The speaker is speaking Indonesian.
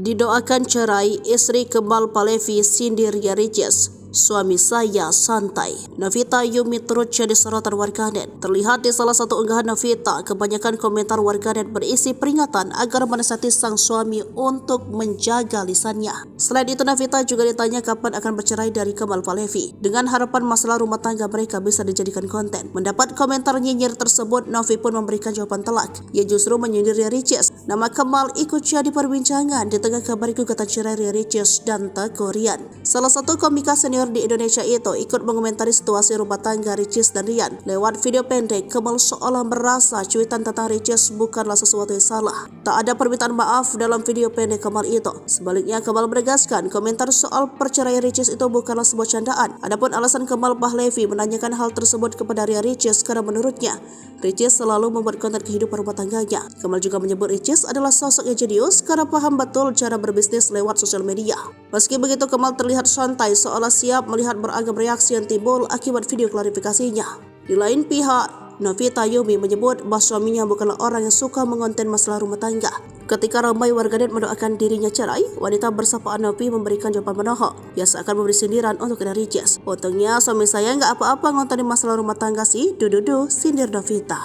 Didoakan cerai, istri Kemal Palevi sindir Ricis. Suami saya santai. Novita Yumi turut jadi sorotan warganet. Terlihat di salah satu unggahan Novita, kebanyakan komentar warganet berisi peringatan agar menasihati sang suami untuk menjaga lisannya. Selain itu, Novita juga ditanya kapan akan bercerai dari Kemal Palevi, dengan harapan masalah rumah tangga mereka bisa dijadikan konten. Mendapat komentar nyinyir tersebut, Novi pun memberikan jawaban telak. Ia justru menyindir Ricis. Nama Kemal ikut jadi perbincangan di tengah kabar gugatan cerai Ricis dan Teuku Ryan. Salah satu komika senior di Indonesia itu ikut mengomentari situasi rumah tangga Ricis dan Ryan. Lewat video pendek, Kemal seolah merasa cuitan tentang Ricis bukanlah sesuatu yang salah. Tak ada permintaan maaf dalam video pendek Kemal itu. Sebaliknya, Kemal menegaskan komentar soal perceraian Ricis itu bukanlah sebuah candaan. Adapun alasan Kemal Palevi menanyakan hal tersebut kepada Ricis karena menurutnya Ricis selalu membuat konten kehidupan rumah tangganya. Kemal juga menyebut Ricis adalah sosok yang jenius karena paham betul cara berbisnis lewat sosial media. Meski begitu, Kemal terlihat santai seolah siap melihat beragam reaksi yang timbul akibat video klarifikasinya. Di lain pihak, Novita Yumi menyebut bahwa suaminya bukanlah orang yang suka mengonten masalah rumah tangga. Ketika ramai warganet mendoakan dirinya cerai, wanita bersapaan Novi memberikan jawaban menohok yang seakan memberi sindiran untuk Ricis. Untungnya suami saya nggak apa-apa ngontenin masalah rumah tangga sih, dududu, sindir Novita.